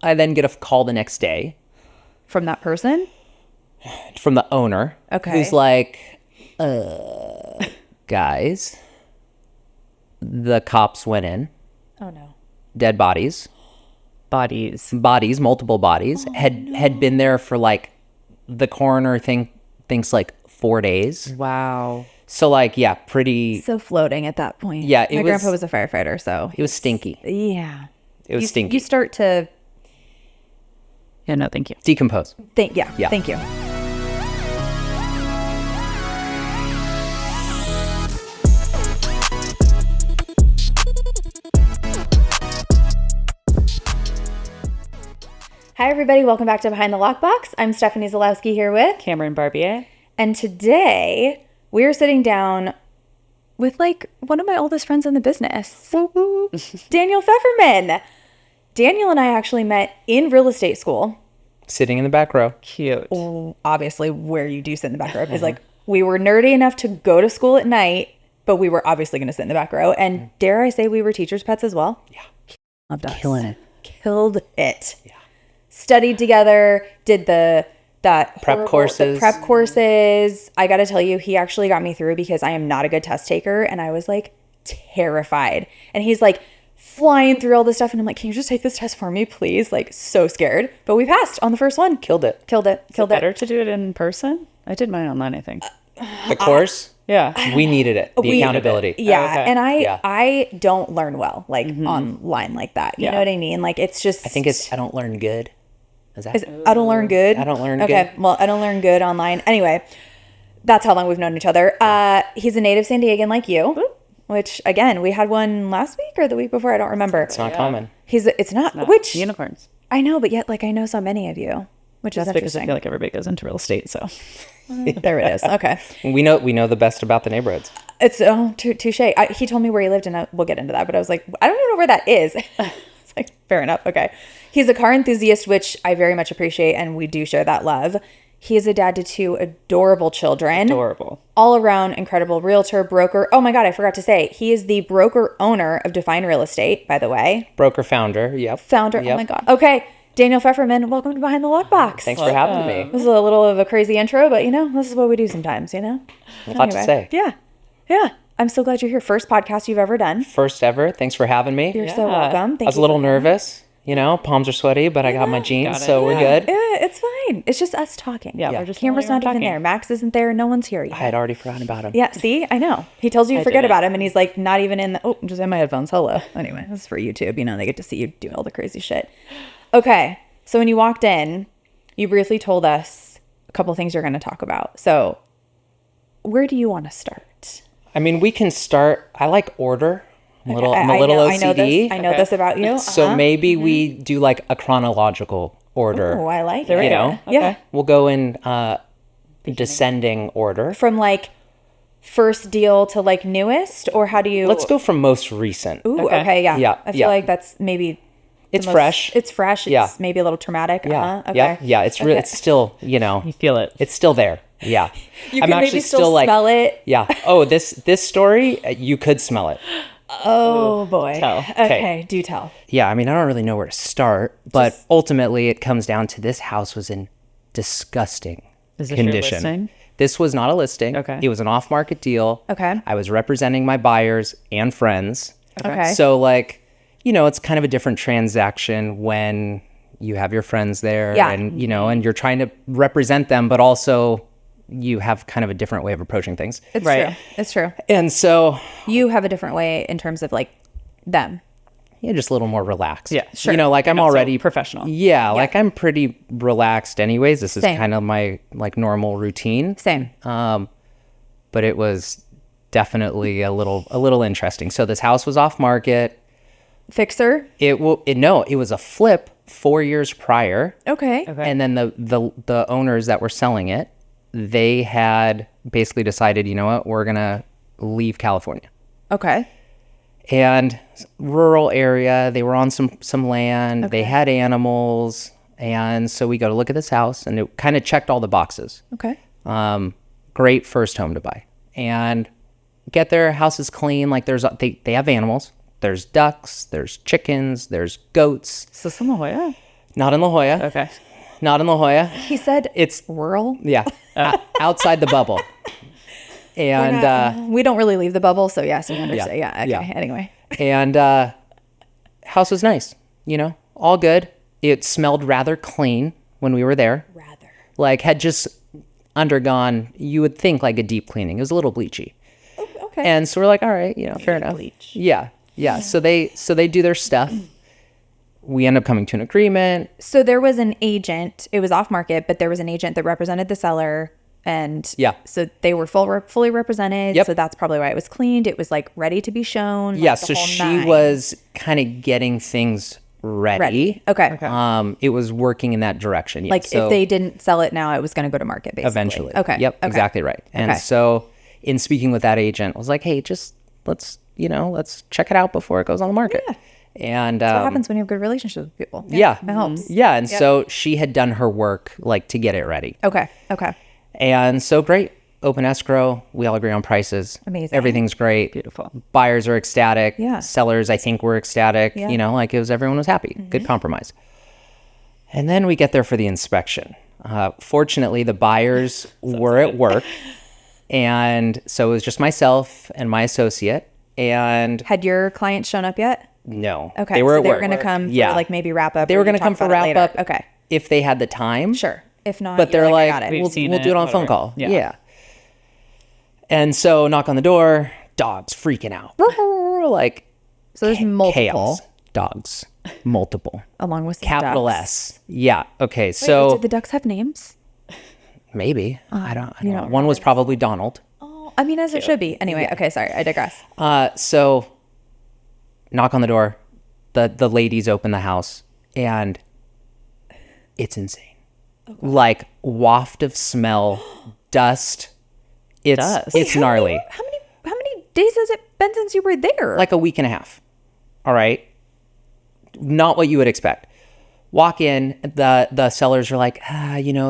I then get a call the next day From that person? from the owner. Okay. Who's like, guys, the cops went in. Oh, no. Dead bodies, multiple bodies, had been there for like, the coroner thinks like 4 days. Wow. So like, yeah, pretty. So floating at that point. Yeah, My grandpa was a firefighter, so. It was stinky. Yeah. It was stinky. You start to Yeah, no, thank you. Decompose. think, yeah. Yeah. Thank you. Hi, everybody. Welcome back to Behind the Lockbox. I'm Stephanie Zalewski here with, Cameron Barbier. and today we're sitting down with like one of my oldest friends in the business, Daniel Fefferman. Daniel and I actually met in real estate school. Sitting in the back row. Cute. Obviously, where you do sit in the back row is like we were nerdy enough to go to school at night, but we were obviously going to sit in the back row. And dare I say, we were teachers' pets as well. Yeah. Loved us. Killing it. Killed it. Yeah. Studied together, did the Prep courses. prep courses. I got to tell you, he actually got me through because I am not a good test taker, and I was like terrified. And he's like flying through all this stuff, and I'm like, "Can you just take this test for me, please?" Like so scared, but we passed on the first one. Killed it. Killed it. Better to do it in person? I did mine online, I think. The course, Yeah. we needed it. The accountability. Yeah, okay. and Yeah. I don't learn well like online like that. You know what I mean? Like it's just I think it's, I don't learn good. Is that? I don't learn good. I don't learn okay, good. well, I don't learn good online. Anyway, that's how long we've known each other. He's a native San Diegan like you, which again, we had one last week or the week before. I don't remember. It's not common. It's not, which Unicorns. I know, but yet like I know so many of you, which is That's because I interesting. feel like everybody goes into real estate, so. There it is. Okay. We know the best about the neighborhoods. It's touche. He told me where he lived, and we'll get into that. But I was like, I don't even know where that is. It's like, fair enough. Okay. He's a car enthusiast, which I very much appreciate, and we do share that love. He is a dad to two adorable children. Adorable. All around incredible realtor, broker. Oh my God, I forgot to say, he is the broker owner of Define Real Estate, by the way. Broker founder. Yep. Founder. Yep. Oh my God. Okay. Daniel Fefferman, welcome to Behind the Lockbox. Thanks for having me. This is a little of a crazy intro, but this is what we do sometimes, A lot to say. Yeah. Yeah. I'm so glad you're here. First podcast you've ever done. First ever. Thanks for having me. You're so welcome. Thank I was you a little for- nervous. Palms are sweaty, but I got my jeans, Got it. so we're good. Yeah, it's fine. It's just us talking. Yeah, Yeah. we're just Camera's not even talking. there. Max isn't there. No one's here I yet. had already forgotten about him. Yeah, see? I know. He tells you to forget didn't. about him, and he's like not even in the... Oh, I'm just in my headphones. Hello. Anyway, this is for YouTube. They get to see you do all the crazy shit. Okay, so when you walked in, you briefly told us a couple of things you're going to talk about. So where do you want to start? I mean, we can start. I like order. I'm a little I know OCD. I know this about you. So maybe we do like a chronological order. Oh, I like You it. know? Yeah. We'll go in descending order. From like first deal to like newest, or how do you... Let's go from most recent. Ooh, Okay. okay, yeah. Yeah, I feel yeah. like that's maybe... It's fresh. It's fresh. It's Yeah. maybe a little traumatic. Yeah. Okay. Yeah. Yeah. It's real. It's still, You feel it. it's still there. Yeah. You can maybe still smell it. Yeah. Oh, this story, you could smell it. Oh boy. tell. Okay, do tell. Yeah. I mean, I don't really know where to start, but ultimately it comes down to this house was in disgusting Is this your condition. listing? This was not a listing. Okay. It was an off-market deal. Okay. I was representing my buyers and friends. Okay. So like, it's kind of a different transaction when you have your friends there Yeah. and, and you're trying to represent them, but also you have kind of a different way of approaching things. It's Right. true. It's true. And so, You have a different way in terms of like them. just a little more relaxed. Yeah, sure. Like I'm Not so already professional. Yeah, like I'm pretty relaxed anyways. This is Same. kind of my like normal routine. Same. But it was definitely a little interesting. So this house was off market. Fixer. It was a flip 4 years prior. Okay. And then the owners that were selling it, they had basically decided, you know what, we're gonna leave California. Okay. And rural area, they were on some land, they had animals, and so we go to look at this house, and it kind of checked all the boxes. Okay. Great first home to buy, and get there, house is clean. Like they have animals. There's ducks, there's chickens, there's goats. So La Jolla? Not in La Jolla. Okay. Not in La Jolla. He said It's rural. yeah, outside the bubble. And We don't really leave the bubble, so yes, we understand. Yeah, Yeah. Okay. yeah. Anyway. and house was nice. All good. It smelled rather clean when we were there. Rather. Like had just undergone, you would think, like a deep cleaning. It was a little bleachy. Okay. And so we're like, all right, fair enough. Bleach. Yeah. So they do their stuff. We end up coming to an agreement. So there was an agent. It was off market, but there was an agent that represented the seller, and Yeah. so they were fully represented. Yep. So that's probably why it was cleaned. It was like ready to be shown. like, Yeah, the so whole she nine. was kind of getting things ready. Okay. It was working in that direction. Yeah. Like So if they didn't sell it now, it was going to go to market basically. eventually. Okay. Yep. Okay. Exactly right. And Okay. so in speaking with that agent, I was like, hey, just let's check it out before it goes on the market. Yeah. And What happens when you have good relationships with people? Yeah. It helps. Yeah. And so she had done her work like to get it ready. Okay. Okay. And so great. Open escrow. We all agree on prices. Amazing. Everything's great. Beautiful. Buyers are ecstatic. Yeah. Sellers, I think, were ecstatic. Yeah. Everyone was happy. Good compromise. And then we get there for the inspection. Fortunately, the buyers were at work. And so it was just myself and my associate. And Had your clients shown up yet? no, Okay. they were so at they were work. going to come Yeah. for like maybe wrap up. They or were you going to talk come for about it wrap later? up Okay. if they had the time. Sure. If not, But you're they're like, like, I got it. We've we'll seen do it it, on a phone whatever. call. Yeah. Yeah. And so knock on the door, dogs freaking out. Like So there's multiple chaos. Dogs. Multiple. along with some Capital ducks. S. Yeah. Okay. Wait, So did the ducks have names? maybe. I don't you know. don't One was probably Donald. Oh, I mean, as it should be. Anyway, okay, sorry, I digress. So knock on the door. The ladies open the house and it's insane. Like waft of smell, dust. Dust. It's gnarly. How many days has it been since you were there? Like a week and a half. All right. Not what you would expect. Walk in, the sellers are like,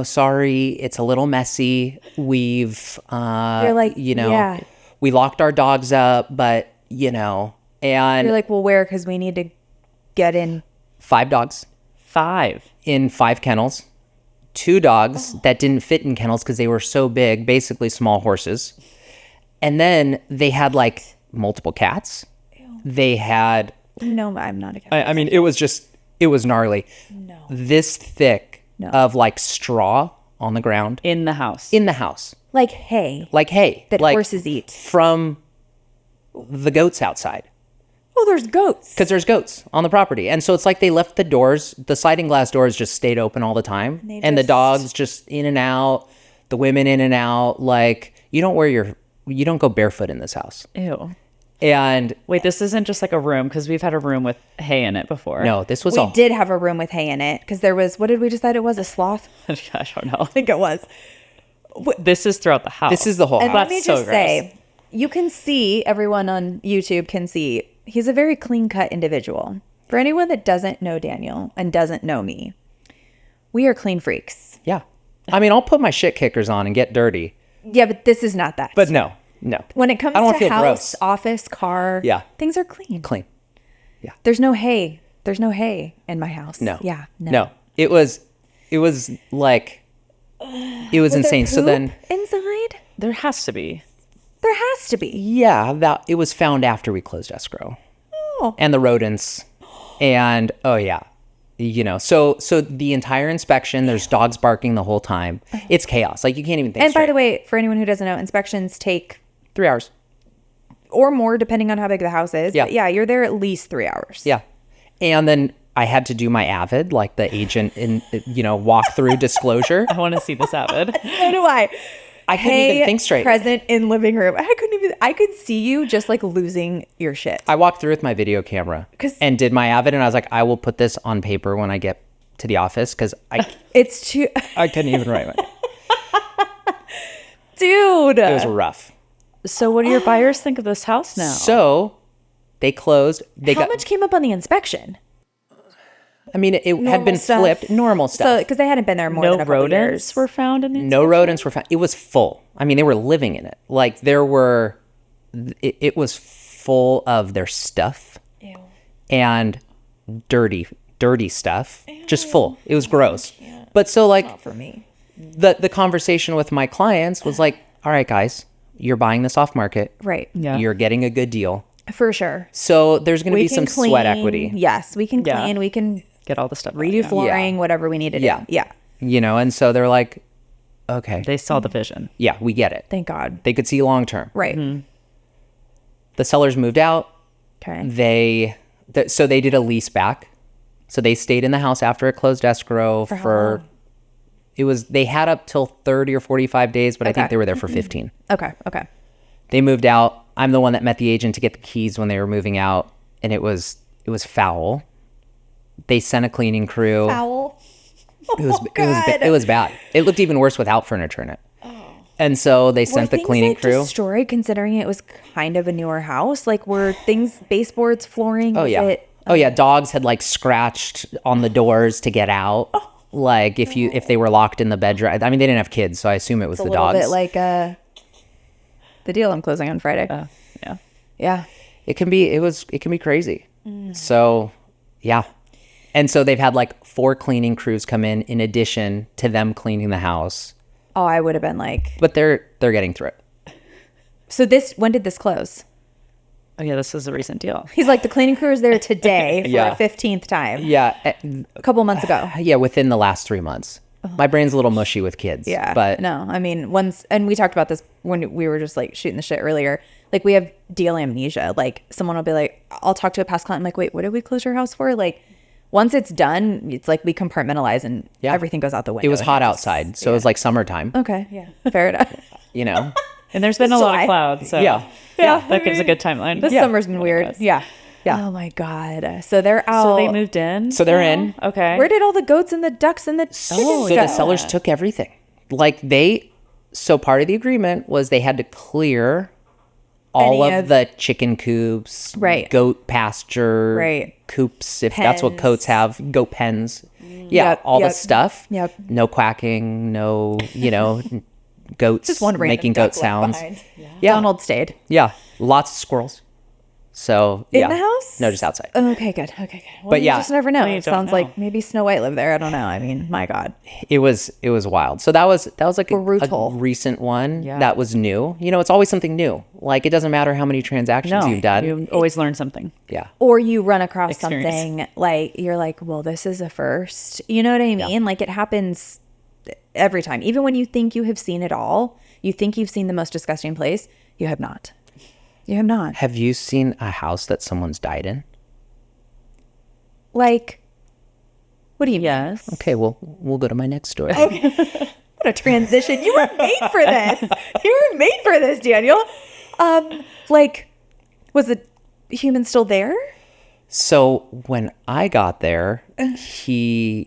sorry, it's a little messy. We've, You're like, yeah. we locked our dogs up, but, and You're like, well, where? Because we need to get in. 5 dogs 5. in 5 kennels, 2 dogs that didn't fit in kennels because they were so big, basically small horses. And then they had like multiple cats. They had, No, I'm not a cat. I mean, it was gnarly. No. This thick of like straw on the ground In the house. in the house. Like hay Like hay. that like horses eat. from the goats outside. Oh, there's goats. Because there's goats on the property. And so it's like they left the sliding glass doors just stayed open all the time. they And the just- dogs just in and out, the women in and out. Like you don't go barefoot in this house. Ew. And Wait, this isn't just like a room because we've had a room with hay in it before. no, this was We all. did have a room with hay in it because there was, what did we decide it was? A sloth? I don't know. I think it was. This is throughout the house. This is the whole And house. let me That's so just say, you can see, everyone on YouTube can see, he's a very clean cut individual. For anyone that doesn't know Daniel and doesn't know me, we are clean freaks. Yeah. I mean, I'll put my shit kickers on and get dirty. Yeah, but this is not that. But no. when it comes I don't wanna to feel house, gross. office, car, Yeah. things are clean. Clean. There's no hay. There's no hay in my house. No. Yeah. No. It was like, it was Was there insane. So then, poop inside, There has to be. there has to be. yeah, it was found after we closed escrow. Oh. And the rodents. And, oh yeah. So the entire inspection, there's dogs barking the whole time. It's chaos. Like you can't even think And by straight. the way, for anyone who doesn't know, inspections take 3 hours. or more depending on how big the house is. Yeah. But yeah, you're there at least 3 hours. Yeah. And then I had to do my Avid, like the agent walk through disclosure. I want to see this Avid. So do I. I couldn't even think straight. Present in living room. I could see you just like losing your shit. I walked through with my video camera 'Cause- and did my Avid, and I was like, I will put this on paper when I get to the office because It's too, I couldn't even write it. dude. It was rough. So what do your buyers think of this house now? So they closed. How much came up on the inspection? I mean, it had been stuff. flipped. Normal So, stuff. because they hadn't been there more no than a couple rodents years. were found in the No rodents were found. It was full. I mean, they were living in it. Like there were, it was full of their stuff Ew. and dirty dirty stuff, just full. It was gross. But so like Not for me. the conversation with my clients was like, all right, guys, you're buying this off market. Right. Yeah. You're getting a good deal. For sure. So there's going to be can some sweat clean. equeady, Yes, we can Yeah. clean. We can Get all the stuff. redo out, flooring, whatever we need to do. Yeah. Yeah. you know? And so they're like, okay, They saw the vision. yeah, we get it. Thank God. They could see long term. Right. The sellers moved out. Okay. So they did a lease back. So they stayed in the house after it closed escrow how for long? it was they had up till 30 or 45 days, but I think Okay. they were there for 15. Okay. Okay. They moved out. I'm the one that met the agent to get the keys when they were moving out, and it was foul. They sent a cleaning crew. Foul. It was bad. It looked even worse without furniture in it. And so they sent the cleaning crew. Destroyed, considering it was kind of a newer house. Like, were things baseboards, flooring? Oh was yeah. It, Oh yeah. Dogs had like scratched on the doors to get out. Like if they were locked in the bedroom. I mean, they didn't have kids, so I assume it was a the little dogs. bit like the deal I'm closing on Friday. Yeah. Yeah. It can be crazy. So yeah. And so they've had like 4 cleaning crews come in addition to them cleaning the house. Oh, I would have been like. But they're getting through it. So when did this close? Oh yeah, this is a recent deal. He's like, the cleaning crew is there today for Yeah. a 15th time. Yeah. A couple months ago. Yeah, within the last 3 months. My brain's a little mushy with kids. Yeah. But no, I mean, and we talked about this when we were just like shooting the shit earlier. Like, we have deal amnesia. Like, someone will be like, I'll talk to a past client. I'm like, wait, what did we close your house for? Like, once it's done, it's like we compartmentalize and Yeah. everything goes out the window. it was hot And it's- outside, so it was like summertime. Okay. Yeah. Fair enough. You know? And there's been a lot July. of clouds, so Yeah. that gives a good timeline. This summer's been weird. Yeah. Yeah. Oh my God. So they're out. So they moved in. So they're in. Okay. Where did all the goats and the ducks and the chickens So go? the sellers took everything. Like so part of the agreement was they had to clear all Any of of- the chicken coops, Right. goat pasture, Right. coops, if that's what Pens. goats have, goat pens. Yeah, Yep, all yep, the stuff. yep. No quacking, no, goats Just one random making duck goat left sounds. behind. Yeah. Donald stayed. Yeah, lots of squirrels. So In yeah. the house? No, just outside. Okay, good. Okay, good. Well, But you yeah. just never know. Well, you It don't sounds know. like maybe Snow White lived there. I don't know. I mean, my God. It was wild. So that was like a Brutal. recent one Yeah. that was new. It's always something new. Like it doesn't matter how many transactions No, you've done. you always learn something. Yeah. Or you run across Experience. something like you're like, well, this is a first. You know what I mean? Like, it happens every time. Even when you think you have seen it all, you think you've seen the most disgusting place, you have not. You have not. Have you seen a house that someone's died in? Like, what do you mean? Yes. Okay, well, we'll go to my next story. What a transition. You were made for this. You were made for this, Daniel. Like, was the human still there? So when I got there, there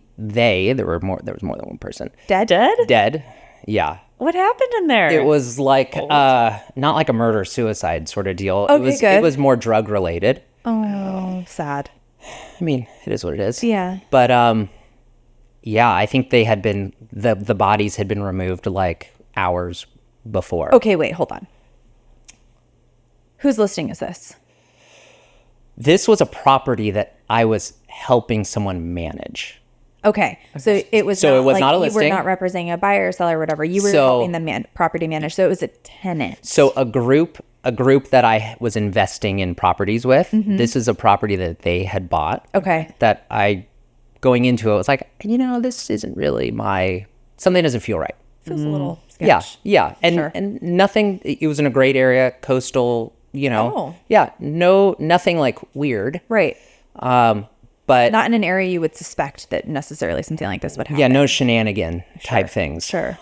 was more than one person. Dead? Dead. Yeah. What happened in there? It was like not like a murder suicide sort of deal. Okay, It good. was more drug related. Oh, sad. I mean, it is what it is. Yeah. But yeah, I think they had been the bodies had been removed like hours before. Okay, wait, hold on. Whose listing is this? This was a property that I was helping someone manage. Okay, so it was So not, it was like, not a you were listing? not representing a buyer or seller or whatever. You were So- helping the property manage. So it was a tenant. So a group that I was investing in properties with, this is a property that they had bought. Okay. That I, going into it, was like, this isn't really something doesn't feel right. Feels a little Yeah, sketch. yeah. And Sure. and nothing, it was in a great area, coastal, Oh. Yeah, nothing like weird. Right. But Not in an area you would suspect that necessarily something like this would happen. yeah, no shenanigan type things. Sure.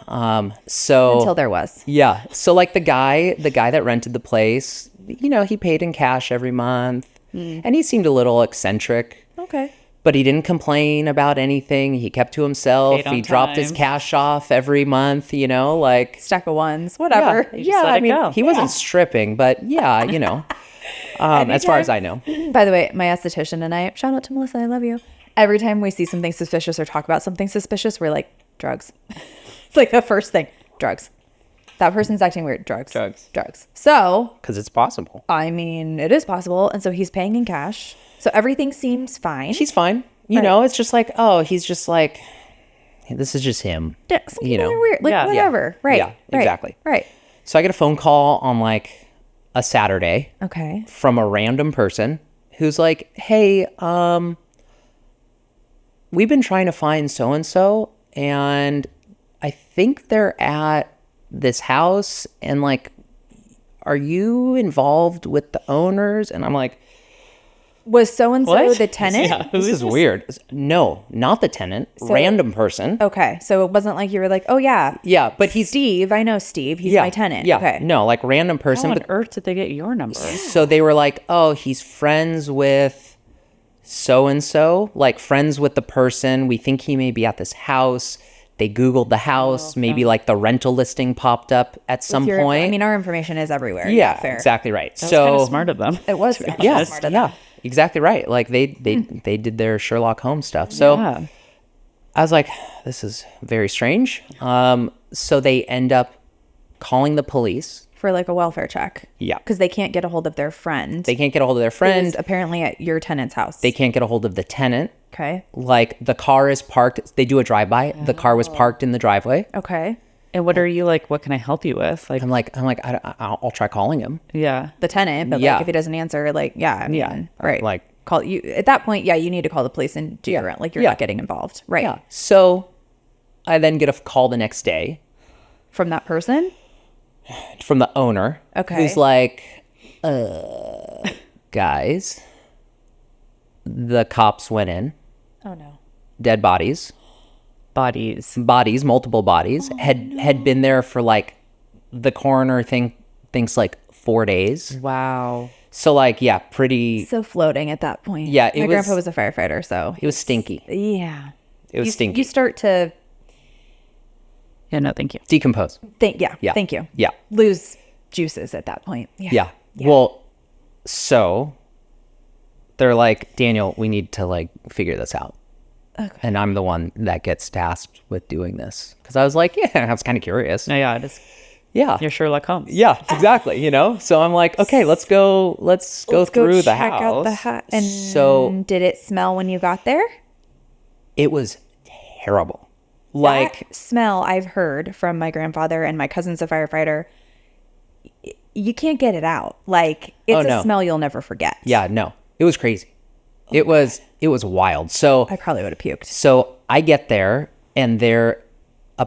So Until there was. yeah. So like the guy that rented the place, he paid in cash every month, and he seemed a little eccentric, Okay. but he didn't complain about anything. He kept to himself. Paid on He dropped his time. cash off every month. Like Stack of ones, whatever. just let I it mean, go. he wasn't stripping, but yeah, as far as I know. By the way, my esthetician and I, shout out to Melissa, I love you. Every time we see something suspicious or talk about something suspicious, we're like, drugs. It's like the first thing, drugs. That person's acting weird, drugs. Drugs. So, Because it's possible. I mean, it is possible. And so he's paying in cash. So everything seems fine. He's fine. you know, it's just like, oh, he's just like, this is just him. Yeah, some you people know. are weird. Like, Yeah. whatever. Right. Yeah, right, exactly. Right. So I get a phone call on like a Saturday Okay. from a random person who's like, hey, we've been trying to find so and so, and I think they're at this house, and like, are you involved with the owners? And I'm like, Was so-and-so What? the tenant? Yeah. this is weird. No, not the tenant, random person. Okay. So it wasn't like you were like, oh, yeah. Yeah, but he's Steve. I know Steve. He's yeah, my tenant. Yeah, Okay. no, like random person. How on But earth did they get your number? so they were like, oh, he's friends with so and so, like friends with the person. We think he may be at this house. They Googled the house. Maybe like the rental listing popped up at some point. I mean, our information is everywhere. yeah, Fair. exactly right. That's so kind of smart of them. It was. yeah, smart of yeah, them. exactly right. Like they did their Sherlock Holmes stuff. So Yeah. I was like, this is very strange. So they end up calling the police. For like a welfare check. Yeah. Because they can't get a hold of their friend. They can't get a hold of their friend. who's apparently at your tenant's house. They can't get a hold of the tenant. Okay. Like the car is parked. They do a drive-by. The car was parked in the driveway. Okay. And what are you like? What can I help you with? Like, I'm like, I'll try calling him. yeah. The tenant, but Yeah. like if he doesn't answer, like, yeah, I mean, right. Like- call you at that point. Yeah, you need to call the police and do your like you're Yeah. not getting involved, right? Yeah. So I then get a call the next day From that person. from the owner. Okay. Who's like, guys, the cops went in, Oh no. dead bodies, Bodies. multiple bodies, had been there for like, the coroner thinks like 4 days. Wow. So like, yeah, pretty, So floating at that point. Yeah, it my was- grandpa was a firefighter, so it was stinky. yeah. It was you, stinky. You start to Yeah, no, thank you. Decompose. think, yeah, Yeah. thank you. Yeah. Lose juices at that point. Yeah. Yeah. Well, so they're like, Daniel, we need to like figure this out. Okay. And I'm the one that gets tasked with doing this. Because I was like, yeah, I was kind of curious. No, yeah, it is. Yeah. You're Sherlock Holmes. Yeah, exactly. You know? So I'm like, okay, let's go through the check house. out the house. And so did it smell when you got there? it was terrible. Like, That smell I've heard from my grandfather and my cousin's a firefighter. You can't get it out. Like it's no. a smell you'll never forget. yeah, no. It was crazy. It was wild. So I probably would have puked. So I get there, and a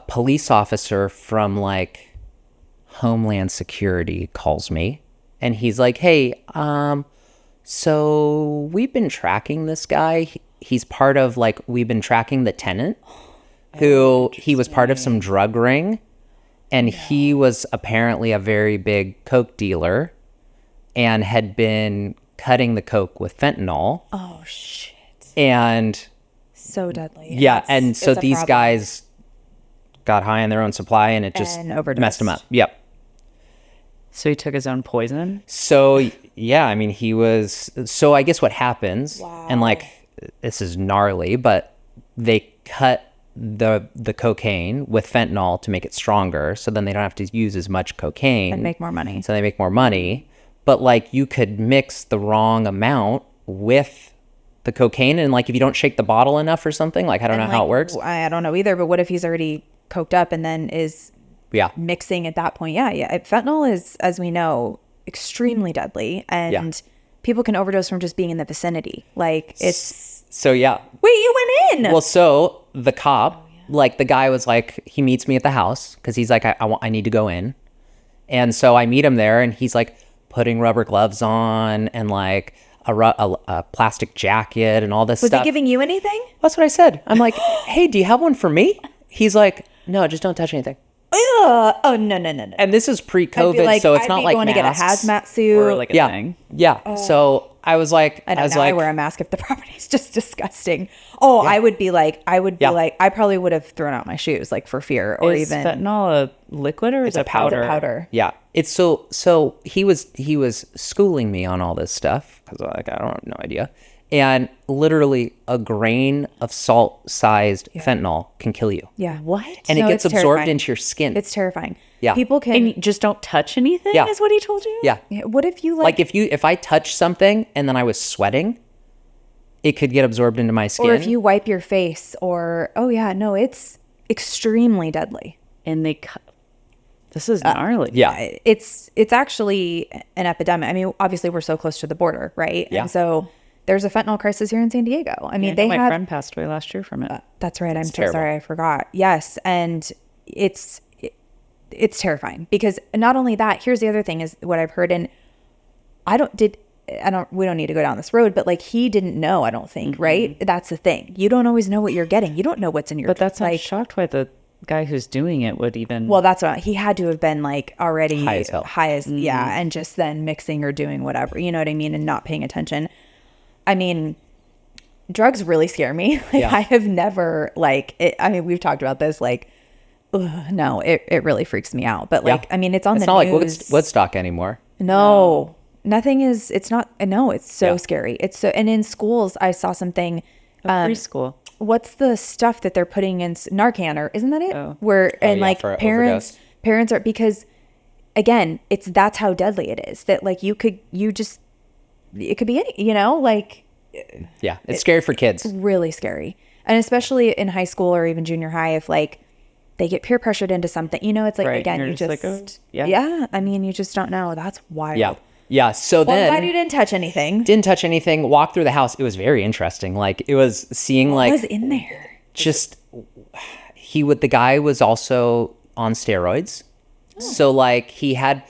police officer from like Homeland Security calls me, and he's like, "Hey, so we've been tracking this guy. He's part of like we've been tracking the tenant, who he was part of some drug ring, and he was apparently a very big coke dealer, and had been cutting the coke with fentanyl, Oh shit. and." So deadly. Yeah, It's- and so it's a these problem. guys got high on their own supply, and it just And overdosed. messed them up. Yep. So he took his own poison? So yeah, I mean, he was. So I guess what happens, and like this is gnarly, but they cut the cocaine with fentanyl to make it stronger, so then they don't have to use as much cocaine And make more money. So they make more money, but like you could mix the wrong amount with the cocaine, and like if you don't shake the bottle enough or something, like I don't know how it works. I don't know either, but what if he's already coked up and then is Yeah. mixing at that point? Yeah. Fentanyl is, as we know, extremely deadly, and people can overdose from just being in the vicinity. Like it's. So yeah. Wait, you went in? Well, so the cop, like the guy was like, he meets me at the house because he's like, I need to go in. And so I meet him there, and he's like putting rubber gloves on and like a plastic jacket and all this Was stuff. he giving you anything? That's what I said. I'm like, hey, do you have one for me? He's like, no, just don't touch anything. Ugh. Oh no. And this is I'd pre-COVID, be like, so it's I'd not be like going to get a masks. hazmat suit. Or like a Yeah, thing? yeah. So I was like, I know, I was now I like, wear a mask if the property is just disgusting. Oh, I would be like, I probably would have thrown out my shoes like for fear, or Is even fentanyl a liquid or is it powder? powder. yeah. It's so he was schooling me on all this stuff because like I don't have no idea. And literally a grain of salt-sized fentanyl can kill you. Yeah. What? And No, it gets it's absorbed terrifying. into your skin. It's terrifying. Yeah. People can. And you just don't touch anything Yeah. is what he told you? yeah. Yeah, what if you Like if I touch something and then I was sweating, it could get absorbed into my skin. Or if you wipe your face, or oh yeah, no, it's extremely deadly. And this is gnarly. yeah. It's actually an epidemic. I mean, obviously we're so close to the border, right? Yeah. And so there's a fentanyl crisis here in San Diego. I mean, they my have. friend passed away last year from it. That's right. I'm so terrible. sorry, I forgot. Yes, and it's terrifying because not only that. Here's the other thing: is what I've heard, and we don't need to go down this road, but like he didn't know. I don't think, right? That's the thing. You don't always know what you're getting. You don't know what's in your. But that's like. I'm shocked why the guy who's doing it would even. Well, that's what he had to have been like already High as hell. Yeah, and just then mixing or doing whatever, you know what I mean, and not paying attention. I mean, drugs really scare me. Like Yeah. I have never I mean, we've talked about this. Like, ugh, no, it really freaks me out. But like, Yeah. I mean, it's on It's the not news. like Woodstock anymore. No, nothing is. It's not. No, it's so Yeah. scary. It's so. And in schools, I saw something. preschool. What's the stuff that they're putting in Narcan, or isn't that it? Oh. Where and yeah, like for parents are, because again, that's how deadly it is, that like it could be any, like Yeah. It's scary for kids. really scary. And especially in high school or even junior high, if like they get peer pressured into something, it's like, Right, again, you're you just just, like, oh, yeah. yeah. I mean, you just don't know. That's wild. Yeah. Yeah. So Well, I'm then glad you didn't touch anything. didn't touch anything, walked through the house. It was very interesting. Like it was seeing What was like in there? just the guy was also on steroids. So like he had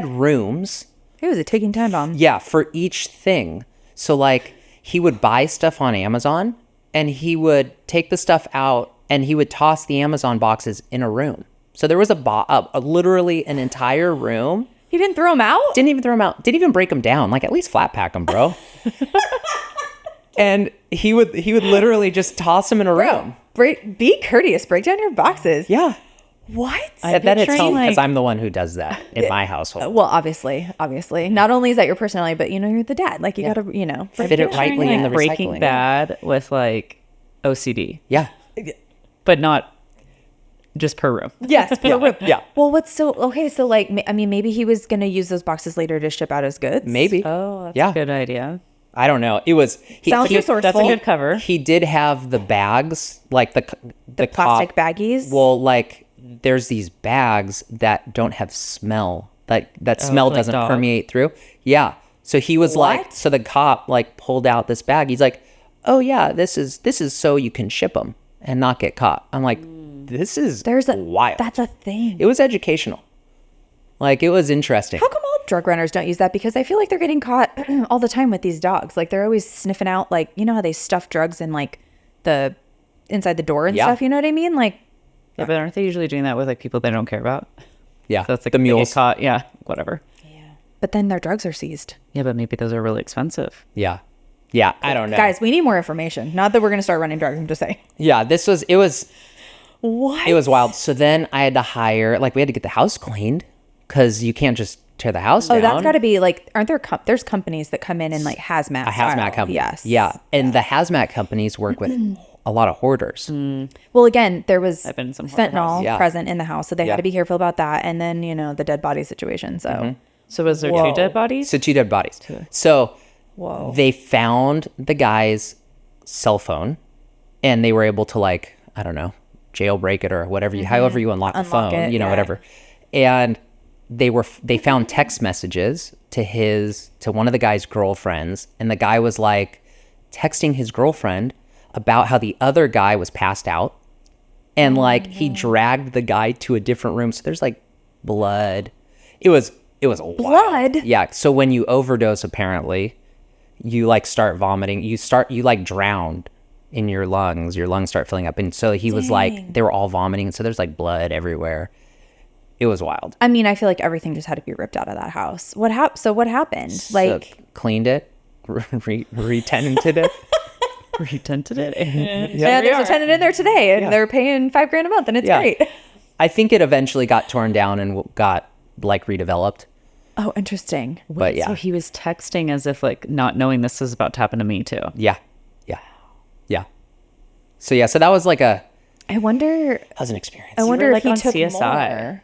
rooms, It was a ticking time bomb. yeah, for each thing. So like he would buy stuff on Amazon and he would take the stuff out and he would toss the Amazon boxes in a room. So there was literally an entire room. He didn't throw them out? Didn't even throw them out. Didn't even break them down. Like at least flat pack them, bro. And he would literally just toss them in a room. Be courteous. Break down your boxes. Yeah. What? That it's picturing, because like- I'm the one who does that in my household. Well, obviously. Not only is that your personality, but you're the dad. Like you gotta, Fit it rightly in the Breaking recycling. Bad with like OCD, Yeah. but not just per room. Yes, per room. Yeah. Well, what's so okay? So like, I mean, maybe he was gonna use those boxes later to ship out as goods. Maybe. Oh, that's Yeah. a good idea. I don't know. It was Sounds resourceful. That's a good cover. He did have the bags, like the Plastic cop- baggies. Well, like there's these bags that don't have smell. That smell like doesn't dog? permeate through. Yeah. So he was like, What? so the cop like pulled out this bag. He's like, oh yeah, this is so you can ship them and not get caught. I'm like, this is wild. That's a thing. It was educational. Like it was interesting. How come all drug runners don't use that? Because I feel like they're getting caught all the time with these dogs. Like they're always sniffing out, like, you know how they stuff drugs in like the inside the door and Yeah. stuff. You know what I mean? Like, Yeah, but aren't they usually doing that with like people they don't care about? Yeah. So it's like the they get mules. caught. Yeah, whatever. but then their drugs are seized. Yeah, but maybe those are really expensive. Yeah. Yeah. I don't know. Guys, we need more information. Not that we're going to start running drugs. I'm just saying. Yeah. It was What? It was wild. So then I had to hire, like, we had to get the house cleaned because you can't just tear the house down. Oh, that's got to be like, aren't there, there's companies that come in and like hazmat. a hazmat company. Yes. Yeah. And the hazmat companies work with a lot of hoarders. Well, again, there was I've been in some hoarder fentanyl houses. Yeah. present in the house. So they Yeah. had to be careful about that. And then, the dead body situation. So, So was there Whoa. two dead bodies? So 2 dead bodies. So whoa. they found the guy's cell phone and they were able to, like, I don't know, jailbreak it or whatever, however you unlock the Unlock phone, it, yeah. whatever. And they found text messages to one of the guy's girlfriends. And the guy was like texting his girlfriend about how the other guy was passed out. And like he dragged the guy to a different room. So there's like blood. It was wild. Blood? Yeah. So when you overdose, apparently, you like start vomiting. You like drowned in your lungs. Your lungs start filling up. And so he was like, they were all vomiting. So there's like blood everywhere. It was wild. I mean, I feel like everything just had to be ripped out of that house. So what happened? Like, So cleaned it, re-tenanted it. Retented it. yeah, there's a tenant in there today and Yeah. they're paying $5,000 a month and it's Yeah. great. I think it eventually got torn down and got like redeveloped. Oh, interesting. But yeah, So he was texting as if like not knowing this is about to happen to me too. yeah. So that was like I wonder that was an experience. I wonder like if he on took CSI. more.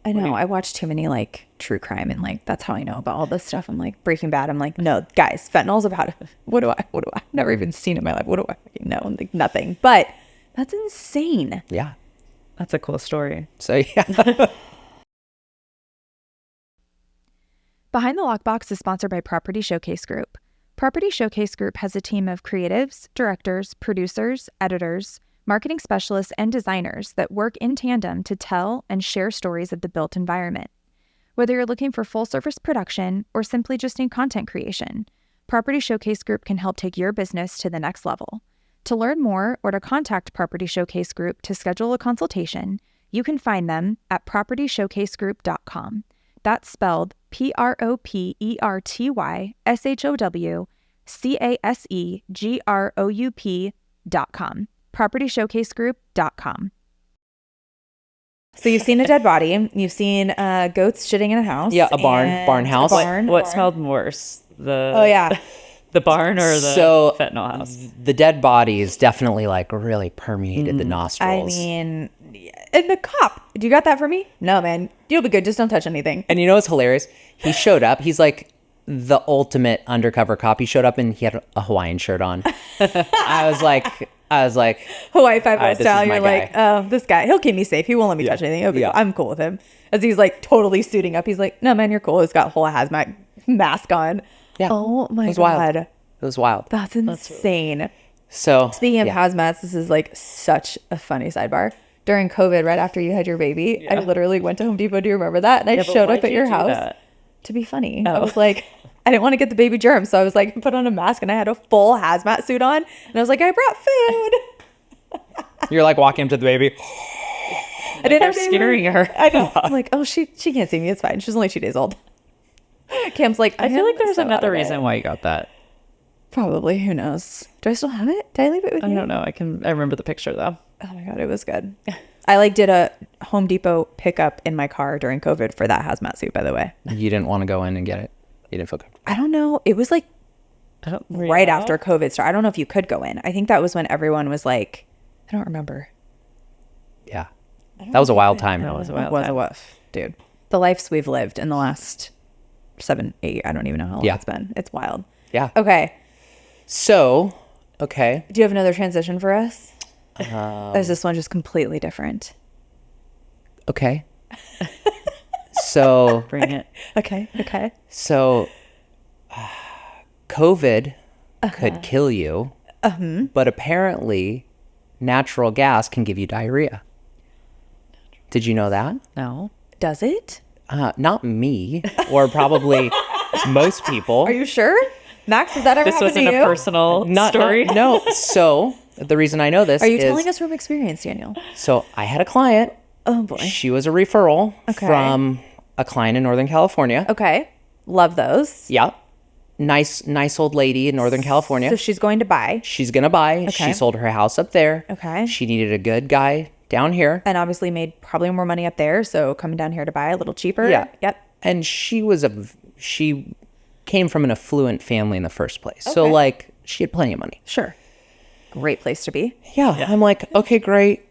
I know. I watch too many like true crime and like that's how I know about all this stuff. I'm like Breaking Bad. I'm like, no, guys, fentanyl's about what do I? I've never even seen it in my life. What do I fucking know? I'm like nothing. But that's insane. Yeah. That's a cool story. So yeah. Behind the Lockbox is sponsored by Property Showcase Group. Property Showcase Group has a team of creatives, directors, producers, editors, marketing specialists, and designers that work in tandem to tell and share stories of the built environment. Whether you're looking for full-service production or simply just need content creation, Property Showcase Group can help take your business to the next level. To learn more or to contact Property Showcase Group to schedule a consultation, you can find them at propertyshowcasegroup.com. That's spelled PROPERTYSHOWCASEGROUP.com. PropertyShowcaseGroup.com. So you've seen a dead body. You've seen goats shitting in a house. Yeah, a barn and house. What smelled worse? Oh yeah. The barn or the fentanyl house? The dead bodies definitely like really permeated the nostrils. I mean, and the cop. Do you got that for me? No, man. You'll be good. Just don't touch anything. And you know what's hilarious? He showed up. He's like the ultimate undercover cop. He showed up and he had a Hawaiian shirt on. I was like, Hawaii Five-O this is style. my You're guy. like, oh, this guy, he'll keep me safe. He won't let me touch anything. Okay, Yeah. I'm cool with him. As he's like totally suiting up, he's like, no, man, you're cool. He's got a whole hazmat mask on. yeah. Oh my It was God. wild. It was wild. That's insane. So Speaking of hazmats, this is like such a funny sidebar. During COVID, right after you had your baby, I literally went to Home Depot. Do you remember that? And I but showed why'd up at you your do house that? to be funny. I was like, I didn't want to get the baby germs. So I was like, put on a mask and I had a full hazmat suit on. And I was like, I brought food. you're like walking up to the baby. I didn't They're have to scaring her. I know. I'm like, oh, she can't see me. It's fine. She's only 2 days old. Cam's like, I feel like there's so out another of it. reason why you got that. Probably. Who knows? Do I still have it? Did I leave it with I you? don't know. I remember the picture though. Oh my God, it was good. I like did a Home Depot pickup in my car during COVID for that hazmat suit, by the way. You didn't want to go in and get it. You didn't feel comfortable. I don't know. It was like I don't right after COVID started. I don't know if you could go in. I think that was when everyone was like, I don't remember. Yeah. That was a wild time. That was a It wild was a time. woof, dude. The lives we've lived in the last 7, 8, I don't even know how long Yeah. it's been. It's wild. Yeah. Okay. So, okay. Do you have another transition for us? Or is this one just completely different? Okay. So, Bring it. Okay. Okay. so COVID could kill you, but apparently natural gas can give you diarrhea. Did you know that? No. Does it? Not me, or probably most people. Are you sure? Max, has that ever This happened wasn't to a you? personal story. No. So the reason I know this Are you is telling us from experience, Daniel? so I had a client. Oh boy. She was a referral Okay. from a client in Northern California. Okay. Love those. Yeah. Nice old lady in Northern California. So she's going to buy. She's going to buy. Okay. She sold her house up there. Okay. She needed a good guy down here. And obviously made probably more money up there. So coming down here to buy a little cheaper. Yeah. Yep. And she came from an affluent family in the first place. So Okay. like she had plenty of money. Sure. Great place to be. Yeah. I'm like, okay, great.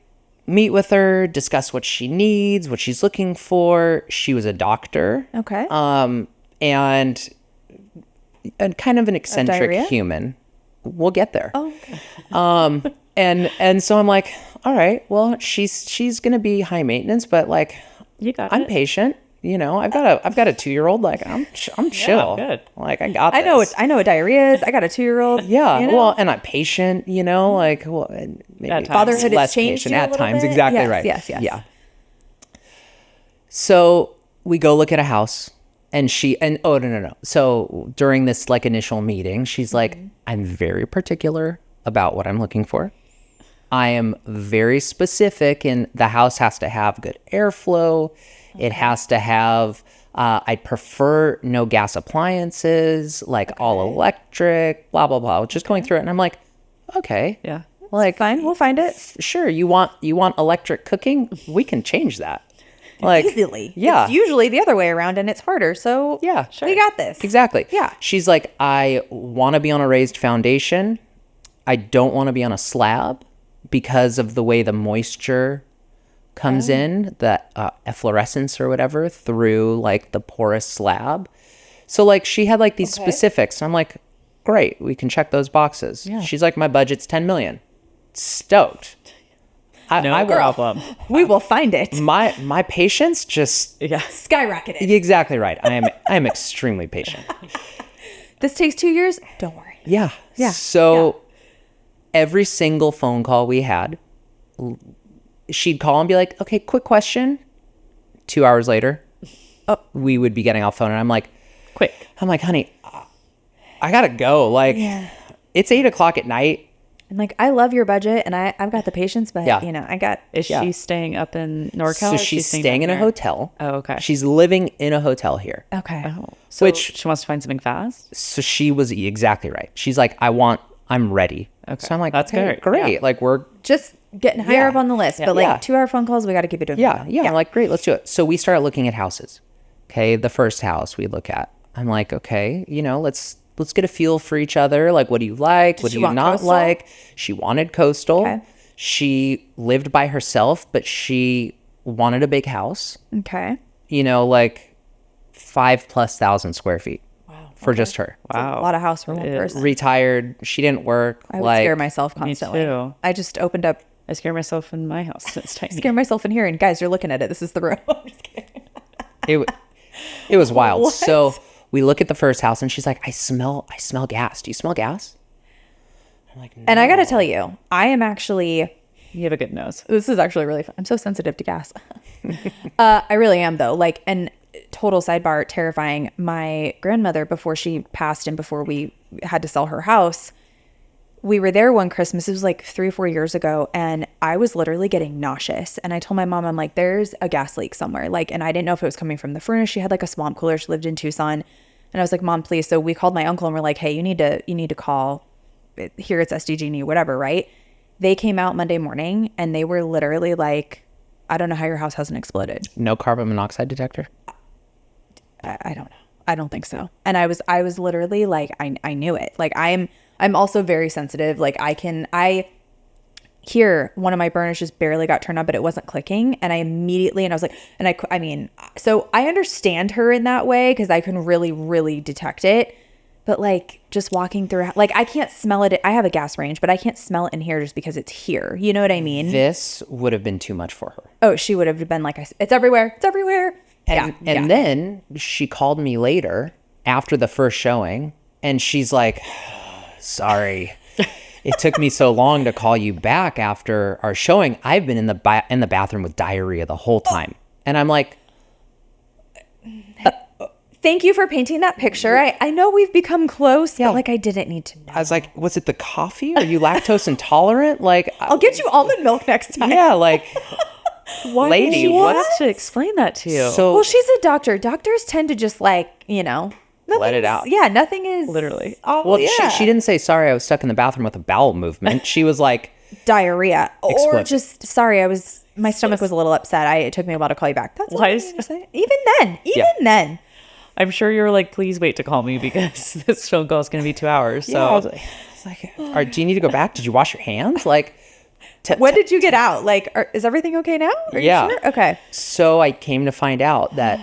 Meet with her, discuss what she needs, what she's looking for. She was a doctor. Okay. And kind of an eccentric diarrhea? human. We'll get there. Oh, okay. And so I'm like, all right, well, she's gonna be high maintenance, but like You got I'm it. patient. You know, I've got a 2-year-old. Like I'm chill. good. Like I got. I know this. I know what diarrhea is. I got a 2-year-old. Yeah. you know? Well, and I'm patient. You know, like well, and maybe At times. Fatherhood has less changed patient you a at little times. bit? Exactly Yes, right. yes, yes. Yeah. So we go look at a house, and oh no. So during this like initial meeting, she's like, I'm very particular about what I'm looking for. I am very specific, and the house has to have good airflow. It has to have. I prefer no gas appliances, like all electric. Blah blah blah. Just going through it, and I'm like, okay, Yeah. like Fine. We'll find it. sure. You want electric cooking? We can change that. Like Easily. Yeah. It's usually the other way around and it's harder. So Yeah, we got this. Exactly. Yeah. She's like, I want to be on a raised foundation. I don't want to be on a slab because of the way the moisture comes in, the efflorescence or whatever, through like the porous slab. So like she had like these specifics. I'm like, great, we can check those boxes. Yeah. She's like, my budget's 10 million. Stoked. No problem. We will find it. My patience just Yeah. Skyrocketed. exactly right. I am extremely patient. This takes 2 years. Don't worry. Yeah. Yeah. So every single phone call we had, she'd call and be like, okay, quick question. 2 hours later, we would be getting off phone and I'm like, Quick. honey, I gotta go. Like, it's 8:00 at night. And like, I love your budget and I've got the patience, but Yeah. you know, I got. Is she staying up in NorCal? So or she's staying staying in down a here? hotel. Oh, okay. She's living in a hotel here. Okay. Oh. So Which- she wants to find something fast? So she was exactly right. She's like, I'm ready. Okay. So I'm like, That's okay, great. great. Yeah. Like we're Just getting higher Yeah. up on the list, Yeah. but like Yeah. 2-hour phone calls, we got to keep it doing. Yeah. I'm like, great, let's do it. So we started looking at houses. Okay. The first house we look at, I'm like, okay, let's get a feel for each other. Like, what do you like? What she do you want not coastal? like? She wanted coastal. Okay. She lived by herself, but she wanted a big house, Okay. like 5,000+ square feet. Wow. For just her. Wow. A lot of house for one It is. person. Retired. She didn't work. I would like, scare myself constantly. too. I just opened up, I scare myself in my house. It's tiny. scare myself in here, and guys, you're looking at it. This is the room. I'm just kidding. it was wild. What? So we look at the first house and she's like, I smell gas. Do you smell gas? I'm like, no. And I got to tell you, I am actually. You have a good nose. This is actually really fun. I'm so sensitive to gas. I really am though. Like, and total sidebar, terrifying. My grandmother, before she passed and before we had to sell her house, we were there one Christmas. It was like 3 or 4 years ago. And I was literally getting nauseous. And I told my mom, I'm like, there's a gas leak somewhere. Like, and I didn't know if it was coming from the furnace. She had like a swamp cooler. She lived in Tucson. And I was like, Mom, please. So we called my uncle and we're like, hey, you need to call here. It's SDG&E, whatever. Right. They came out Monday morning and they were literally like, I don't know how your house hasn't exploded. No carbon monoxide detector? I don't know. I don't think so. And I was literally like, I knew it. Like I'm also very sensitive. Like I hear one of my burners just barely got turned on, but it wasn't clicking. And I immediately, and I was like, and I mean, so I understand her in that way because I can really, really detect it. But like just walking through, like I can't smell it. I have a gas range, but I can't smell it in here just because it's here. You know what I mean? This would have been too much for her. Oh, she would have been like, it's everywhere. It's everywhere. And then she called me later after the first showing and she's like, sorry, it took me so long to call you back after our showing. I've been in the bathroom with diarrhea the whole time. And I'm like, Thank you for painting that picture. I know we've become close, but like I didn't need to know. I was like, was it the coffee? Are you lactose intolerant? Like, I'll get you almond milk next time. yeah, like, Why lady, did she what's have to explain that to you? so Well, she's a doctor. Doctors tend to just like, let it nothing's- out. Yeah, nothing is Literally. Oh, Well, yeah. she didn't say sorry. I was stuck in the bathroom with a bowel movement. She was like, diarrhea or Explosive. just sorry. My stomach was a little upset. It took me a while to call you back. That's all Why I is- need to say. Even then. I'm sure you're like, please wait to call me because this phone call is going to be 2 hours. So yeah, I was like, do you need to go back? Did you wash your hands? Like, When did you get out? Like, is everything okay now? Are you Yeah. sure? Okay. So I came to find out that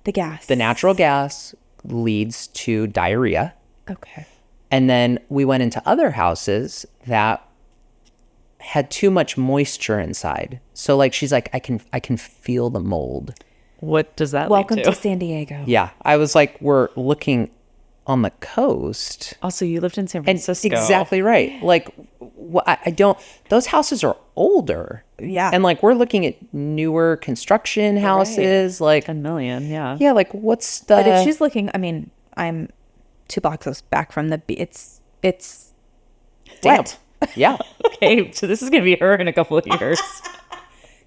The gas. the natural gas leads to diarrhea. Okay. And then we went into other houses that had too much moisture inside. So like she's like, I can feel the mold. what does that Welcome lead to to? San Diego. Yeah. I was like, we're looking on the coast. Also, you lived in San And Francisco. exactly right. Like I don't, those houses are older. Yeah. And like, we're looking at newer construction houses. Like, 10 million. Yeah. yeah, like what's the, But if she's looking, I mean, I'm 2 blocks back from the it's damn. wet. Yeah. Okay. So this is going to be her in a couple of years.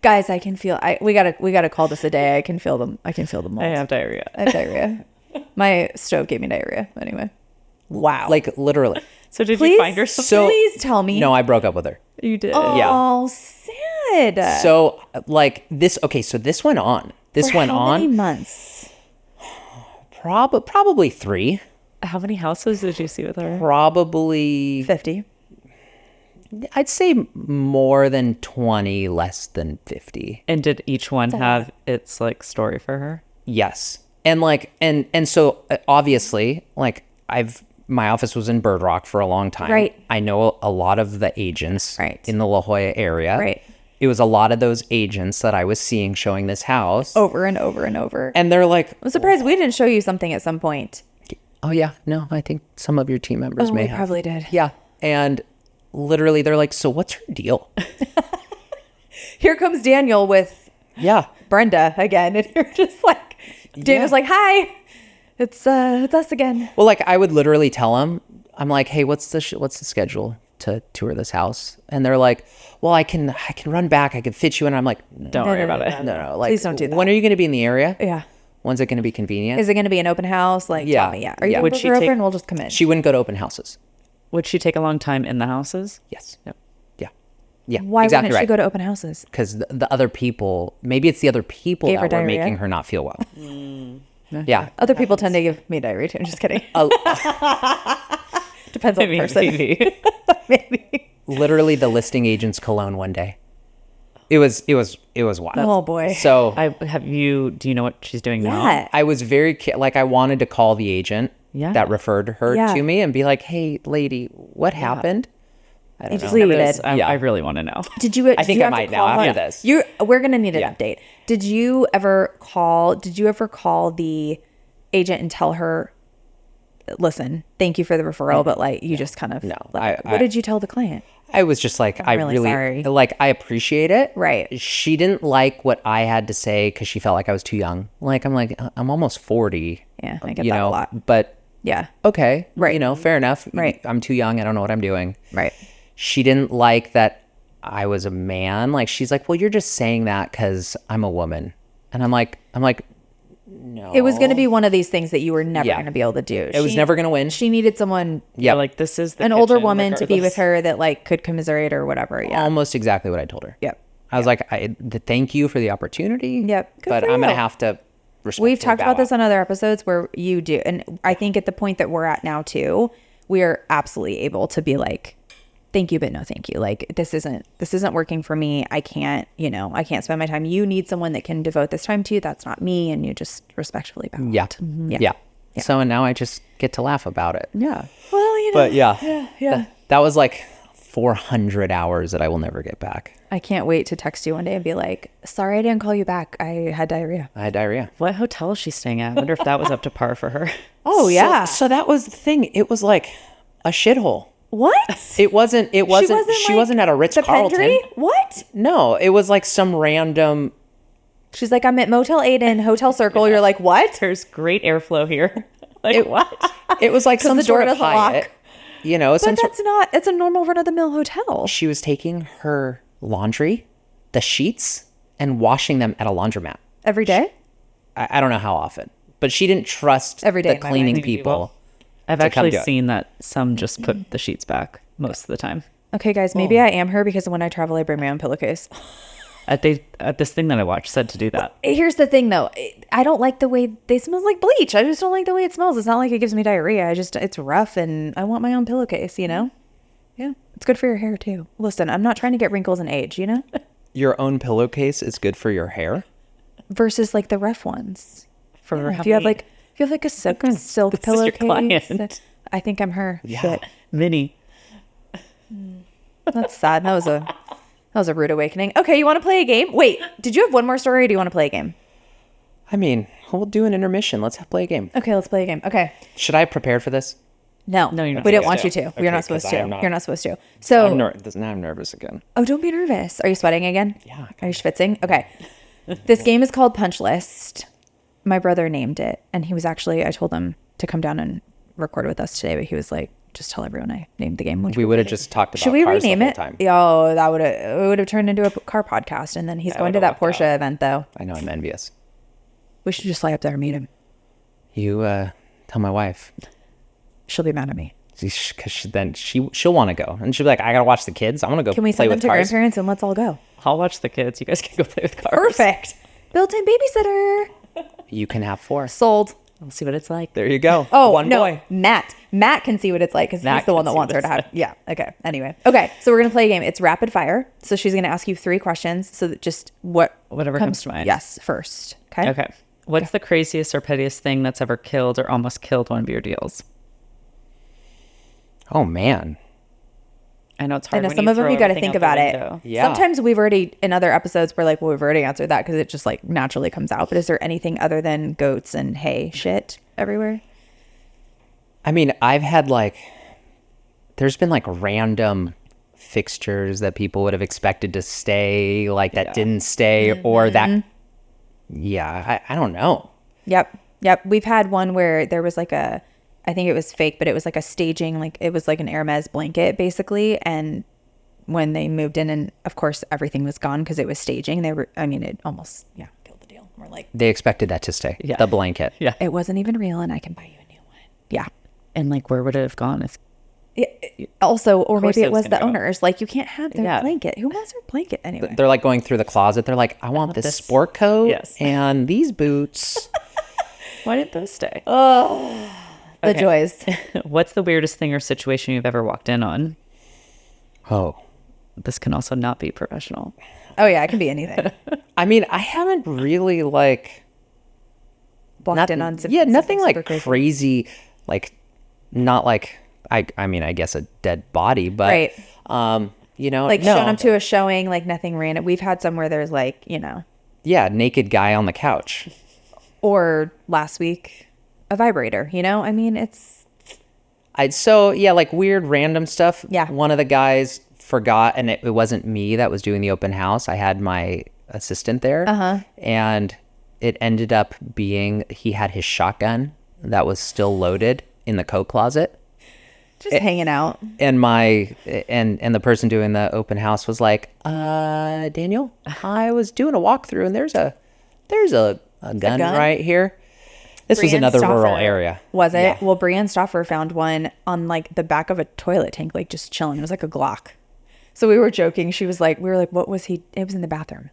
Guys, I can feel. We gotta call this a day. I can feel them. I can feel the mold. I have diarrhea. I have diarrhea. My stove gave me diarrhea. Anyway. Wow. Like literally. So did please, you find yourself? So- please tell me. No, I broke up with her. You did. Oh, sad. So like this, okay, so this went on. This For went how on many months? probably 3. How many houses did you see with her? Probably 50. I'd say more than 20, less than 50. And did each one have its like story for her? Yes. And like, and so obviously, like my office was in Bird Rock for a long time. Right. I know a lot of the agents Right. in the La Jolla area. Right. It was a lot of those agents that I was seeing showing this house. Over and over and over. And they're like, I'm surprised we didn't show you something at some point. oh yeah, no, I think some of your team members may we have. probably did. Yeah. And literally they're like, so what's her deal? Here comes Daniel with Yeah. Brenda again. And you're just like, Daniel's like, hi, it's us again. Well, like I would literally tell them, I'm like, hey, what's the schedule to tour this house? And they're like, well, I can run back. I can fit you in. I'm like, Don't worry about it. no. Like, Please don't do that. When are you going to be in the area? Yeah. When's it going to be convenient? Is it going to be an open house? Like, Yeah. tell me, yeah. Are you Yeah. going Would to she open? take- We'll just come in. She wouldn't go to open houses. Would she take a long time in the houses? Yes. Yep. Yeah. Yeah. Why exactly wouldn't she right. go to open houses? Because the other people, maybe it's the other people Gave her that were diarrhea? making her not feel well. Yeah. Other people tend to give me diarrhea too. I'm just kidding. Depends on the person. Maybe. Maybe. Literally the listing agent's cologne one day. It was wild. Oh boy. So Do you know what she's doing now? Yeah. I was very like I wanted to call the agent Yeah. that referred her Yeah. to me and be like, "Hey, lady, what happened?" I don't just know. leave it. This- Yeah. I really want to know. Did you? I think I might now after this. We're gonna need an Yeah. update. Did you ever call the agent and tell her, listen, thank you for the referral, but like you just kind of No, like, I- what did you tell the client? I was just like, I really really sorry. like, I appreciate it. Right. She didn't like what I had to say because she felt like I was too young. Like, I'm like, I'm almost 40. Yeah, I get you that a know, lot. But Yeah. okay. Right. You know, fair enough. Right. I'm too young. I don't know what I'm doing. Right. She didn't like that I was a man. Like, she's like, well, you're just saying that because I'm a woman. And I'm like, no. It was going to be one of these things that you were never Yeah. going to be able to do. It was never going to win. She needed someone, Yeah. Like this is the an older kitchen, woman, to be with regardless. her that like could commiserate or whatever. Yeah. Almost exactly what I told her. Yep. I was like, thank you for the opportunity. Yep. Good But for I'm going you. to have to respectfully We've talked bow about this out. on other episodes where you do. And I think at the point that we're at now too, we are absolutely able to be like, thank you, but no thank you. Like this isn't working for me. I can't spend my time. You need someone that can devote this time to you. That's not me. And you just respectfully bow Yeah. out. Yeah. So, and now I just get to laugh about it. Yeah. Well, you know. But yeah. Yeah. That was like 400 hours that I will never get back. I can't wait to text you one day and be like, sorry, I didn't call you back. I had diarrhea. I had diarrhea. What hotel is she staying at? I wonder if that was up to par for her. Oh, yeah. So that was the thing. It was like a shithole. What? It wasn't, she like, wasn't at a Ritz the Carlton. Pendry? What? No, it was like some random, She's like, I'm at Motel 8 in Hotel Circle. You're like, what? There's great airflow here. Like what? it was like some the door sort of doesn't lock. Hyatt. You know, some But it's a normal run-of-the-mill hotel. she was taking her laundry, the sheets, and washing them at a laundromat. Every day? I don't know how often, but she didn't trust Every day the in my cleaning mind. people. I've to come actually do it. seen that some just put the sheets back most of the time. Okay, guys, maybe I am her because when I travel, I bring my own pillowcase. At this thing that I watched said to do that. Here's the thing, though. I don't like the way they smell like bleach. I just don't like the way it smells. It's not like it gives me diarrhea. It's rough, and I want my own pillowcase, you know? Yeah. It's good for your hair, too. Listen, I'm not trying to get wrinkles and age, you know? Your own pillowcase is good for your hair. Versus, like, the rough ones. For If you have, like a silk This is your pillowcase. client. I think I'm her. Yeah. Shit. Minnie. That's sad. That was a rude awakening. Okay, you want to play a game? Wait, did you have one more story or do you want to play a game? I mean, we'll do an intermission. Let's play a game. Okay, let's play a game. Okay. Should I have prepared for this? No. No, you're not We didn't supposed want you to. to. Okay, You're not 'cause supposed I to. am not. You're not supposed to. So, Now I'm nervous again. oh, don't be nervous. Are you sweating again? Yeah. Are you schwitzing? Okay. This game is called Punch List. My brother named it, and he was actually, I told him to come down and record with us today, but he was like, just tell everyone I named the game. We would have just talked about Should we cars rename the whole it? time. Oh, it would have turned into a car podcast, and then he's going to would've that worked Porsche event, though. I know, I'm envious. We should just fly up there and meet him. You tell my wife. She'll be mad at me. Because then she'll want to go. And she'll be like, I got to watch the kids. I want to go Can we play send them with to cars. grandparents and let's all go? I'll watch the kids. You guys can go play with cars. Perfect. Built-in babysitter. You can have 4. Sold. We'll see what it's like. There you go. Oh, One no, boy. Matt can see what it's like because Matt he's the one can that see wants what her to it's have. like. Yeah. Okay. Anyway. Okay. So we're going to play a game. It's rapid fire. So she's going to ask you 3 questions. So that just Whatever comes to mind. Yes. First. Okay. Okay. What's the craziest or pettiest thing that's ever killed or almost killed one of your deals? Oh, man. I know it's I hard. know when some of them throw you got to everything think out the about it. window. Yeah. Sometimes we've already, in other episodes, we're like, well, we've already answered that because it just like naturally comes out. But is there anything other than goats and hay shit everywhere? I mean, I've had like, there's been like random fixtures that people would have expected to stay, like that didn't stay, or that, I don't know. Yep. Yep. We've had one where there was like I think it was fake, but it was like a staging, like it was like an Hermes blanket basically. And when they moved in, and of course everything was gone because it was staging, it almost, killed the deal. We're like, They expected that to stay, Yeah. the blanket. Yeah. it wasn't even real and I can buy you a new one. Yeah. And like, where would it have gone? Also, or course maybe it it was was the gonna go. owners. Like you can't have their Yeah. blanket. Who wants their blanket anyway? They're like going through the closet. They're like, I want this this. sport coat Yes. and these boots. Why didn't those stay? The joys. What's the weirdest thing or situation you've ever walked in on? Oh. This can also not be professional. Oh yeah, it can be anything. I mean, I haven't really like Walked in on some, nothing something like super crazy, like not like I mean, I guess a dead body, but Right. Like no. showing up to a showing, like nothing random. We've had some where there's like, Yeah, naked guy on the couch. or last week, a vibrator, I mean, it's Like weird random stuff. Yeah. One of the guys forgot, and it wasn't me that was doing the open house. I had my assistant there. And it ended up being he had his shotgun that was still loaded in the coat closet. just hanging out. And and the person doing the open house was like, Daniel, I was doing a walkthrough and there's a gun gun? right here. This was Brienne another rural Stoffer- area. Was it? Yeah. Well, Brienne Stoffer found one on like the back of a toilet tank, like just chilling. It was like a Glock. So we were joking. We were like, what was he? It was in the bathroom.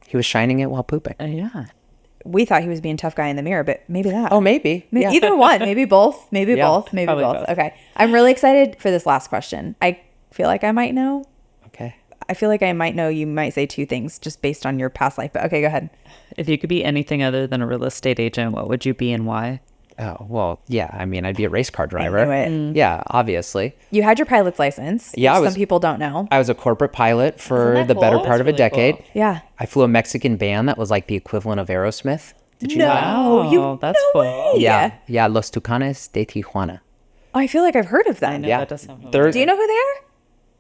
He was shining it while pooping. Yeah. We thought he was being tough guy in the mirror, but maybe that. Oh, maybe. Yeah. Either one. Maybe both. Maybe Yeah, both. Maybe probably both. both. Okay. I'm really excited for this last question. I feel like I might know. Okay. I feel like I might know. You might say 2 things just based on your past life. But okay, go ahead. If you could be anything other than a real estate agent, what would you be and why? Oh, well, yeah. I mean, I'd be a race car driver. knew it. Yeah, obviously. You had your pilot's license. Yeah, which I was- some people don't know. I was a corporate pilot for Isn't that the better cool? part of a That's really decade. cool. Yeah. I flew a Mexican band that was like the equivalent of Aerosmith. Did you know that? Oh, that's cool. way. Yeah, Los Tucanes de Tijuana. I feel like I've heard of them. Yeah. That does sound They're- Do you know who they are?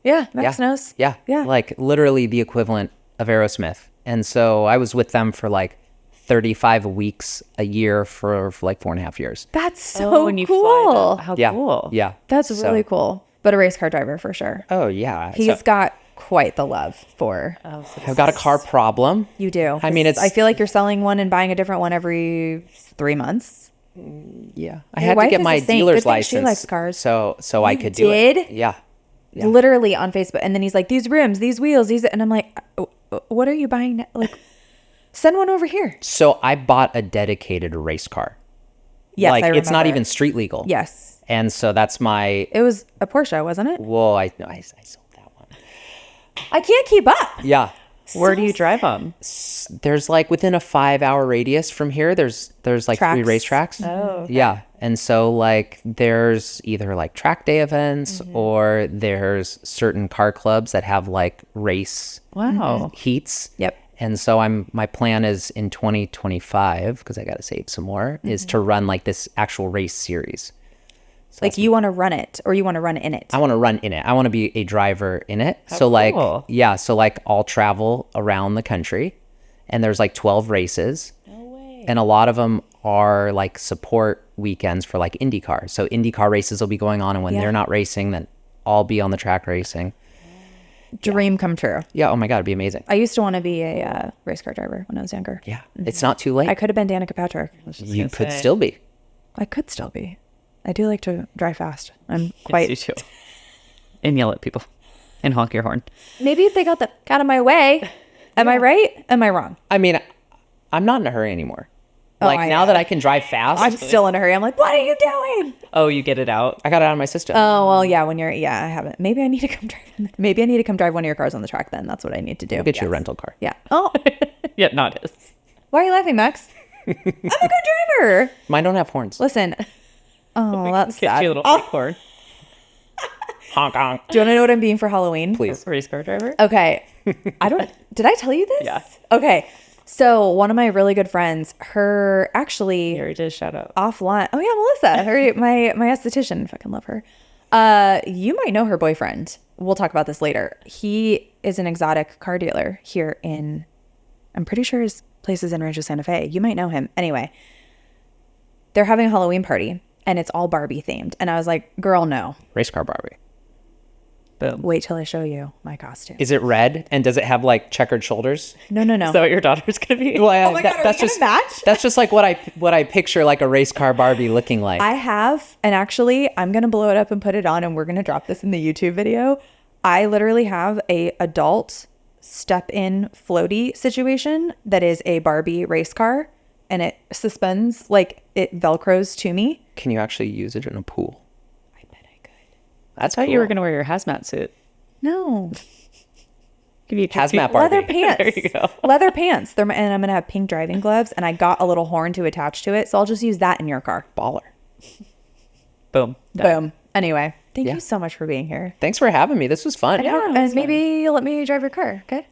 Yeah, Max yeah. knows. Yeah. Yeah. Like literally the equivalent of Aerosmith. And so I was with them for like 35 weeks a year for like 4.5 years. That's so when you cool. fly them. How Yeah. cool. Yeah. That's So- really cool. But a race car driver for sure. Oh, yeah. He's So got quite the love for I've got a car problem. you. Do I mean, it's- I feel like you're selling one and buying a different one every 3 months. Yeah. I Your had to wife get is my a saint. Good dealer's thing she license. likes cars. So I You could do it. did? Yeah. Yeah. Literally on Facebook, and then he's like, "These rims, these wheels, these," and I'm like, "What are you buying? Like, send one over here." So I bought a dedicated race car. Yes, like I it's not remember. even street legal. Yes, And so that's my it was a Porsche, wasn't it? well, I sold that one. I can't keep up. Yeah. Where do you drive them? There's like within a 5-hour radius from here, there's like 3 Tracks. racetracks. Oh, okay. Yeah. And so like there's either like track day events or there's certain car clubs that have like race Wow. heats. Yep. And so my plan is in 2025, because I got to save some more, is to run like this actual race series. Like you want to run it, or you want to run in it. I want to run in it. I want to be a driver in it. So like, cool. yeah. So like I'll travel around the country and there's like 12 races. No way. And a lot of them are like support weekends for like IndyCar. So IndyCar races will be going on, and when Yeah. they're not racing, then I'll be on the track racing. Dream come true. Yeah. Oh my God. It'd be amazing. I used to want to be a race car driver when I was younger. Yeah. It's not too late. I could have been Danica Patrick. You gonna could say. still be. I could still be. I do like to drive fast. I'm Yes, quite. you too. And yell at people and honk your horn. Maybe if they got out of my way. Am I right? Am I wrong? I mean, I'm not in a hurry anymore. Like I now know. that I can drive fast, I'm still in a hurry. I'm like, what are you doing? Oh, you get it out. I got it out of my system. Oh, well, yeah, I haven't. Maybe I need to come drive. Maybe I need to come drive one of your cars on the track then. That's what I need to do. We'll get you a rental car. Yeah. Oh, Yeah, not his. why are you laughing, Max? I'm a good driver. Mine don't have horns. Listen. Oh, that's Get sad. you a little horn. Honk honk. Do you want to know what I'm being for Halloween? Please. Race car driver. Okay. Did I tell you this? Yeah. Okay. So one of my really good friends, her You actually already did a shout out. offline. Oh yeah, Melissa, her my esthetician. Fucking love her. You might know her boyfriend. We'll talk about this later. He is an exotic car dealer here in, I'm pretty sure his place is in Rancho Santa Fe. You might know him. Anyway, they're having a Halloween party and it's all Barbie themed. And I was like, girl, no. Race car Barbie. Boom. Wait till I show you my costume. Is it red and does it have like checkered shoulders? No. Is that what your daughter's gonna be? Well, Oh my God, are we that's gonna just match? That's just like what I picture like a race car Barbie looking like. I have, and actually, I'm gonna blow it up and put it on, and we're gonna drop this in the YouTube video. I literally have a adult step-in floaty situation that is a Barbie race car, and it suspends, like it velcros to me. Can you actually use it in a pool? I bet I could. That's I thought cool. you were gonna wear your hazmat suit. No, Give you Hazmat Barbie. leather pants. There you go. Leather pants. And I'm gonna have pink driving gloves, and I got a little horn to attach to it, so I'll just use that in your car. Baller. Boom. Done. Boom. Anyway, thank Yeah. you so much for being here. Thanks for having me. This was fun. Yeah, and maybe let me drive your car. Okay.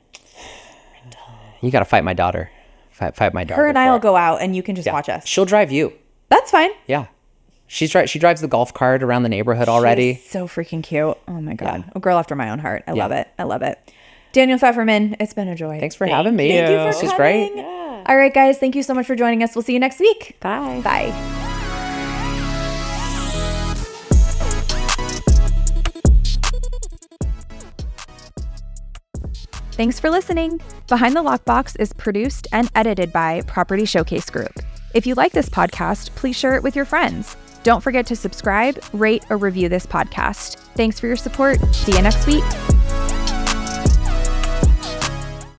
You got to fight my daughter. Fight my daughter. Her and for I'll it. go out, and you can just Yeah. watch us. She'll drive you. That's fine. Yeah. She drives the golf cart around the neighborhood already. She's so freaking cute. Oh my God. Yeah. A girl after my own heart. I Yeah. love it. I love it. Daniel Fefferman, it's been a joy. Thanks for having me. you. Thank you for This was great. All right, guys. Thank you so much for joining us. We'll see you next week. Bye. Bye. Thanks for listening. Behind the Lockbox is produced and edited by Property Showcase Group. If you like this podcast, please share it with your friends. Don't forget to subscribe, rate, or review this podcast. Thanks for your support. See you next week.